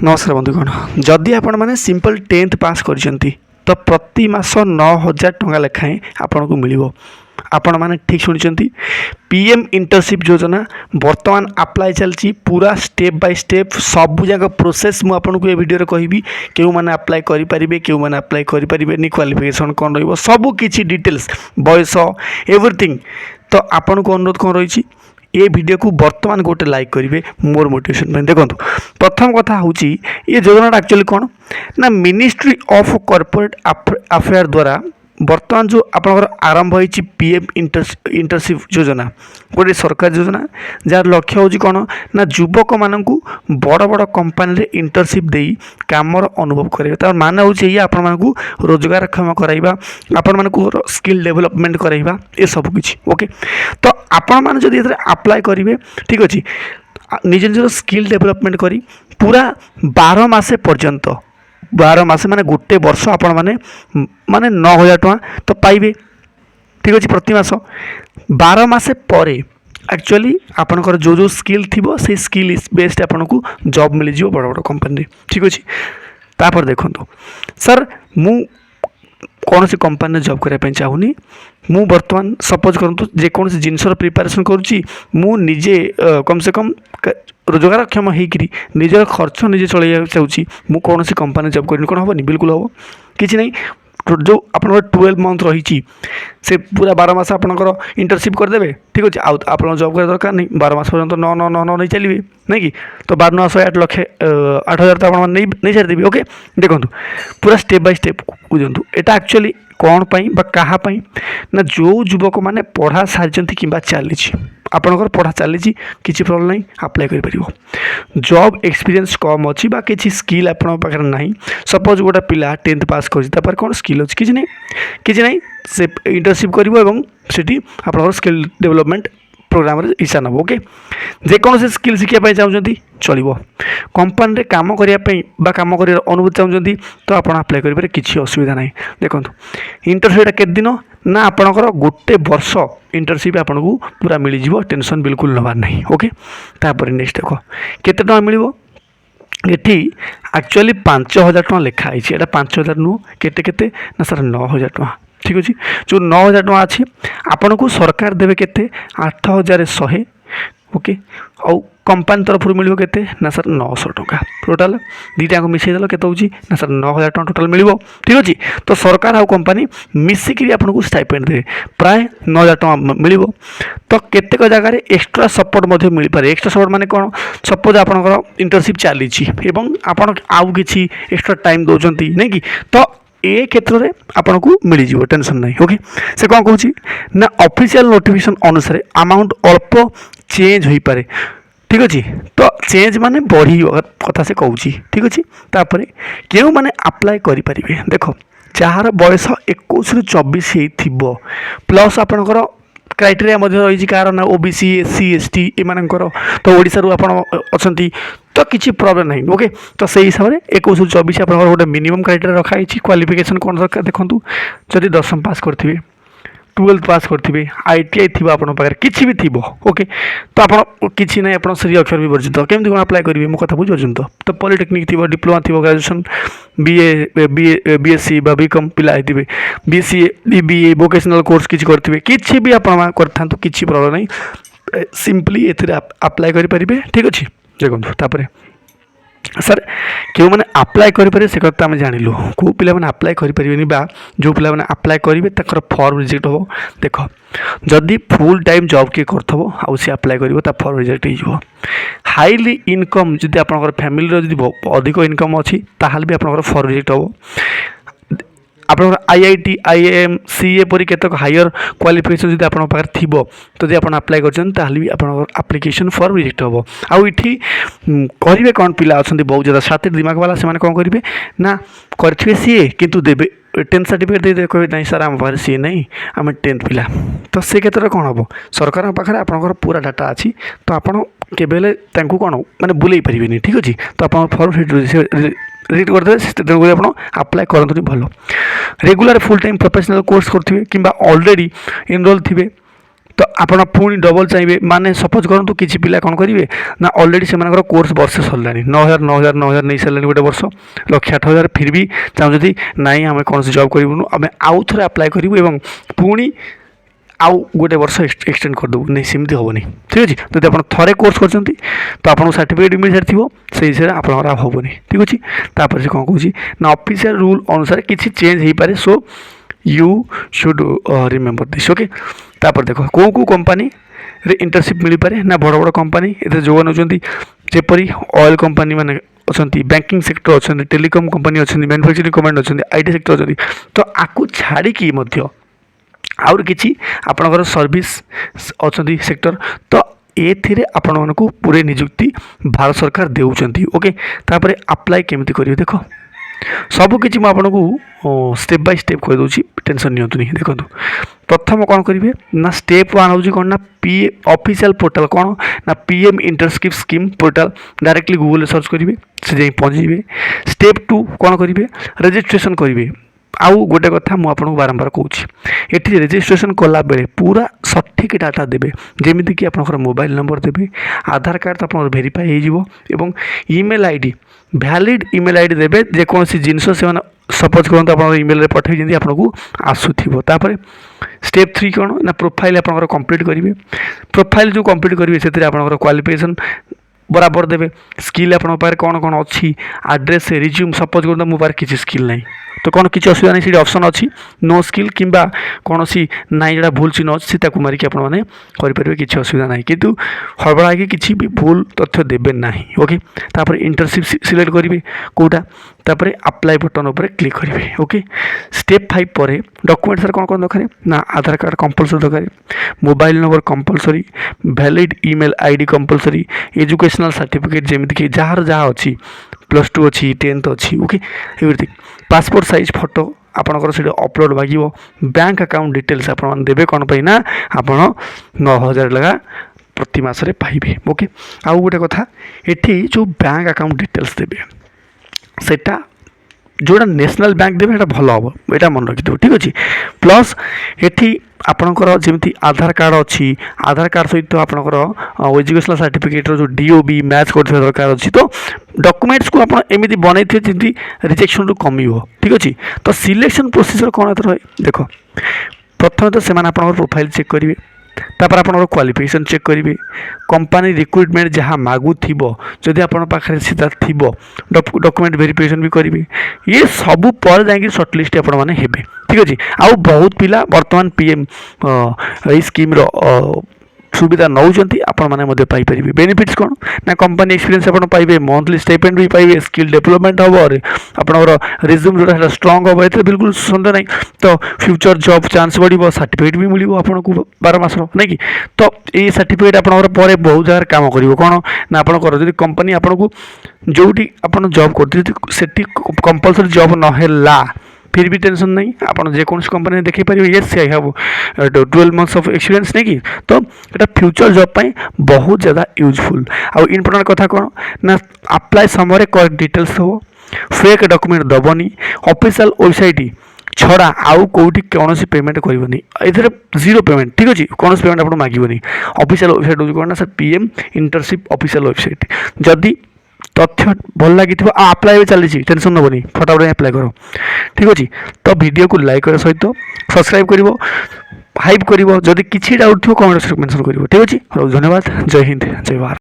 नमस्कार बंधुगण जदि आपण मैंने सिंपल 10th पास कर तो प्रति मास 9,000 टंका लेखाएं आपन को मिल आपण मैंने ठीक शुणी पीएम इंटर्नशिप योजना वर्तमान अप्लाई चलती पूरा स्टेप बाय स्टेप सबू जाक प्रोसेस मुझे ये वीडियो कहबी क्यों मैंने अप्लाई करें क्यों मैंने अप्लाई करें क्वालिफिकेशन कौन रबू किसी डिटेल्स बयस एवरीथिंग तो आपन को अनुरोध कौन रही ये वीडियो को वर्तमान गोटे लाइक करेंगे मोर मोटिवेशन देखो प्रथम कथा हूँ ये योजना एक्चुअली कौन ना मिनिस्ट्री ऑफ कॉर्पोरेट अफेयर द्वारा वर्तमान जो आपंकर आरंभ होती पीएम इंटर्नशिप योजना गोटे सरकार योजना जार लक्ष्य हूँ कौन ना युवक मान बड़ बड़ कंपानी रे इंटर्नशिप दे कामर अनुभव करेंगे तार मान हूँ आपण मानक रोजगारक्षम कराइबा आपण मानक स्किल डेवलपमेंट कराइबा ये सब किछि ओके तो आपण माने जदि एथरे अप्लाई करेंगे ठीक अच्छे निज निजर स्किल डेवलपमेंट करी पूरा 12 मास पर्यंत 12 मास माने गोटे वर्ष आपण माने माने 9,000 टଙ୍କା तो पाइबे ठीक अच्छे प्रति मास 12 मास परे एक्चुअली आपनकर जो जो स्किल थी से स्किल बेस्ड आपन को जॉब मिल जाए बड़ बड़ कंपनी ठीक अच्छे तापर देखो सर मु कौन सी कंपनी जॉब करने चाहूनी मु बर्तमान सपोज करूँ जेकोसी जिनसर प्रिपेरेसन करुच्ची मु निजे कम से कम रोजगारक्षम होकर निजर खर्च निजे चल चाहूँगी मु कौन सी कंपनी जॉब करनी कौन हेनी बिल्कुल हम कि नहीं जो आप 12 मंथ रही से पूरा 12 मास आपंकर इंटर्नशिप करदे ठीक अच्छे आप जॉब कर दरकार नहीं 12 मास पर्यटन 9 नहीं चलिए नहीं कि तो 12 9 8 लाख 8,000 तो आप नहीं छाड़देवी ओके देखो पूरा स्टेप बाय स्टेप बुझु एटा एक्चुअली कौन पाई बा कहा पाई ना जो युवक मैंने पढ़ा सारी कि चली आपंकर पढ़ा चली किसी प्रॉब्लम नहीं अप्लाई कर जॉब एक्सपीरियंस कम अच्छी बा किसी स्किल आपण पाखे ना सपोज गोटे पिला 10th पास कर कौन स्किल अच्छी किसी नहीं से इंटर्नशिप करी आप स्किल डेवलपमेंट प्रोग्राम हिस्सा नब ओके जेकोसी स्किल शिखापी चाहते चलो कंपानी रे काम करने काम कर अनुभूति चाहते तो आप अप्लाई करेंगे किसी असुविधा ना देखो इंटर्नशिप के दिन ना आपणकर गोटे वर्ष इंटर्नशिप आपन को पूरा मिल जाव टेंशन बिल्कुल नबार नहीं ओके तापर नेक्स्ट देख केते टका मिल ये एक्चुअली 5,000 टଙ୍କା लिखाई एटा 5,000 नुह केते ना सर 9,000 टଙ୍କା ठीक अच्छे जो 9,000 टଙ୍କା अच्छी आपन को सरकार देवे केते 8,100 ओके आउ कंपानी तरफ मिल के ना सर 900 टଙ୍କା टोटाल दीटा को मिसेदेल के ना सर 9,000 टଙ୍କା टोटाल मिल ठीक अच्छे तो सरकार आउ कंपानी मिसिकी आपको स्टाइपेंड देवे प्राय 9,000 टଙ୍କା मिल तो केतेक जगार एक्सट्रा सपोर्ट मिल पारे एक्सट्रा सपोर्ट माने कौन सपोज आपंकर इंटर्नशिप चली आपड़ आउ कि एक्सट्रा टाइम दौरान नहीं कि तो ए क्षेत्र में आपन को मिल जाव टेंशन नहीं ओके से कौन कहूँ ना ऑफिशियल नोटिफिकेशन अनुसार अमाउंट अल्प चेंज हो पारे ठीक अच्छे तो चेंज माने बढ़ी कथा से कहूँ ठीक अच्छे तापर क्यों माने अप्लाई करें देख जार बयस 21 ରୁ 24 हो प्लस आपणकर क्राइटेरिया रही कार ना ओबीसी एससी एसटी एमानकर तो ओडिसा रु आपण अछंती तो किसी प्रॉब्लम नहीं ओके तो से हिसाब से 21 ରୁ 24 आप गोटे मिनिमम क्राइटेरिया रखाई क्वालिफिकेशन कौन दरकार देखूँ जदि 10th पास करेंगे 12th पास करेंगे आईटीआई थी आपन पाखे किसी भी थी ओके तो आप किसी ना आप श्री अक्षर भी वर्जित केमती कौन अप्लाई करेंगे मो कथा बुझे तो पॉलिटेक्निक थी डिप्लोमा थी ग्रेजुएशन बीएससी बीकॉम पिला बीसीए बीए वोकेशनल कोर्स किसी करेंगे किसी भी आप किसी प्रॉब्लम नहीं सिंपली ए अप्लाई करेंगे ठीक अच्छे देखो तापर सर क्यों मैंने अप्लाई करें से कथा आम जानलु कौ पिला मैंने अप्लाई करें जो पिला मैंने अप्लाई करेंगे तर फॉर्म रिजेक्ट हो देख जदि फुल टाइम जॉब किए कर आउ सी अप्लाई कर फॉर्म रिजेक्ट हो हाईली इनकम जदि आप फैमिली अधिक इनकम अच्छी ताल भी आप फॉर्म रिजेक्ट हो आप आईआईटी आईएएम सीए परी केतक हायर क्वालिफिकेशन जब आप थी तो जब आप अप्लाई कर एप्लिकेशन फॉर्म रिजेक्ट हम आउ ये करेंगे कौन पिला अच्छा बहुत ज़्यादा साथी दिमाग वाला से कौन करेंगे ना करेंगे सीए किंतु देवे 10th सर्टिफिकेट दे कहे नहीं सर आम पाखे सीए नहीं आम 10th पिला तो से क्षेत्र में कौन हम सरकार पाखे आपंकर पूरा डाटा अच्छी तो आपड़ केवल कौन मैंने बुले पारे ठीक अच्छे तो आप फॉर्म रिजेक्ट करदे तेणुक आप अप्लाई करते भल regular full time professional course करेंगे कि ऑलरेडी एनरोल थे तो आपण पुणी डबल चाहिए माने सपोज करूँ किसी पिला कौन करेंगे ना ऑलरेडी से कोर्स वर्षे सरला 9,000 नहीं सारे गोटे वर्ष 1,08,000 फिर भी चाहते नाई आम कौन जॉब करूँ आम आउ थे अप्लाई करूँ पुणी आउ गोटे वर्ष एक्सटेंड करदेबू नहीं सेमती हेनी ठीक अच्छे जब आप थे कोर्स कर तो आपको सर्टिफिकेट मिल सारी से हिसाब से आपंकर हेनी ठीक अच्छे तापर से कौन कौन ना ऑफिशियल रूल अनुसार किसी चेंज हो पारे so you should remember this okay तापर देख कौ कंपानी रे इंटर्नशिप मिल पारे ना बड़ बड़ कंपानी ये जो नौकरी जपरी ऑयल कंपानी माने अच्छा बैंकिंग सेक्टर अच्छा टेलीकॉम कंपानी अच्छा मैन्युफैक्चरिंग कंपानी अच्छा आईटी सेक्टर अच्छा तो आपको छाड़ी आउर किछि आपणकर सर्विस अच्छा सेक्टर तो एथिरे आपण मानकु पूरे नियुक्ति भारत सरकार देउचंती ओके तापर अप्लाई केमिति करिवे देखो सब किछि म आपनको स्टेप बाय स्टेप कहि दोछि टेंशन नियंतु नहीं देखो प्रथम कौन करेंगे ना स्टेप 1 हूँ कौन ना पी ऑफिशियल पोर्टल कौन ना PM internship scheme portal directly Google search करेंगे से जाई पहुँचे स्टेप 2 कौन करेंगे रजिस्ट्रेशन करेंगे आउ गोटे कथा मुझे बारंबार कहूँ ये रजिस्ट्रेशन कला बेले पूरा सठिक डाटा देवे जमीती कि आप मोबाइल नंबर देवे आधार कार्ड आप भेरीफाई हो email ID valid email ID देवे जेकोसी जिनस से सपोज करते आप ईमेल पठे जमी आपको आसूपर स्टेप 3 कौन ना प्रोफाइल आप कंप्लीट करेंगे प्रोफाइल जो कंप्लीट करेंगे से आप क्वालिफिकेशन बराबर देवे स्किल आप कौन कौन अच्छी आड्रेस रिज्यूम सपोज करते मो पार किसी स्किल ना तो कौन किसी असुविधा नहीं ऑप्शन अच्छी नो स्किल किंबा कौन सी नाई जोड़ा भूल चिन्ह अच्छी ताकू मारिक आपरे किसी असुविधा ना किंतु हड़बड़ा कि किसी भी भूल तथ्य देवे ना ओके तापर इंटर्नशिप सिलेक्ट करेंगे कौटा तापर अप्लाई बटन उपर क्लिक करेंगे ओके स्टेप 5 पर डॉक्यूमेंट सर कौन कौन दरकार ना आधार कार्ड कंपलसरी दरकार mobile number compulsory valid email ID compulsory educational certificate जमीती कि जार जहाँ अच्छी +2 अच्छी 10th अच्छी okay everything passport size photo आपणकर से अपलोड मांग बैंक अकाउंट डिटेल्स आप देवे कौन पाई ना आप 9,000 लगा प्रति मासरे पाइबे ओके आउ गोटे कथा एठी जो बैंक अकाउंट डिटेल्स देवे सेटा जोड़ा नेशनल बैंक देवे এটা भल हम यहाँ मन रखिथ ठीक अच्छे प्लस एठी आपणकर जमी आधार कार्ड अच्छी आधार कार्ड सहित आपणकर एजुकेशनल सर्टिफिकेट जो डीओबी मैच कर दरकार अच्छी तो डॉक्यूमेंट्स को आप एमती बनई थे जमी रिजेक्शन रू कम ठीक अच्छे तो सिलेक्शन प्रोसीजर कौन रहे देख प्रथम तो से प्रोफाइल चेक करेंगे तापर आप क्वालिफिकेशन चेक करेंगे कंपनी रिक्रुटमेंट जहाँ मागु जदि आप सीधा थी डॉक्यूमेंट वेरिफिकेशन भी करेंगे ये सब पर जा सर्टलिस्ट आपने ठीक अच्छे आउ बहुत पिला वर्तमान पीएम स्कीम सुविधा नौकरी आपरे बेनिफिट्स कौन ना कंपनी एक्सपीरियंस आप पाइबे मंथली स्टाइपेंड भी पाइबे स्किल डेवलपमेंट हम आपंकर रिज्यूम जो स्ट्रंग हम ये बिल्कुल सन्देह नहीं तो फ्यूचर जॉब चांस बढ़ सर्टिफिकेट भी मिले आपको 12 मास नहीं कि तो ये सर्टिफिकेट आपंकर बहुत जगह काम कर कौन ना आप कंपनी आपको जो आप जॉब करती कंपलसरी जॉब नहेला फिर भी टेंशन नहीं आप जेकोसी कंपनी देखी पारे yes I have 12 months of experience नहीं कि तो ये फ्यूचर जॉब पाई बहुत ज़्यादा यूजफुल आउ इंपोर्टेंट कथा कौन ना अप्लाई समय करेक्ट डिटेल्स हो फेक डॉक्यूमेंट दबनी ऑफिशियल वेबसाइट छड़ा आउ कौटी कौन पेमेंट करनी ए जीरो पेमेंट ठीक अच्छे कौन पेमेंट आप मांगनी ऑफिशियल वेबसाइट हूँ कौन ना sir PM internship official website जदि तथ्य भल लगी अप्लाई भी चली टेंशन नबनी फटाफट अप्लाई कर ठीक अच्छे तो वीडियो को लाइक कर सहित सब्सक्राइब कर हाइप कर जदि किसी डाउट थो कमेंट मेंशन कर ठीक अच्छे धन्यवाद जय हिंद जय भारत।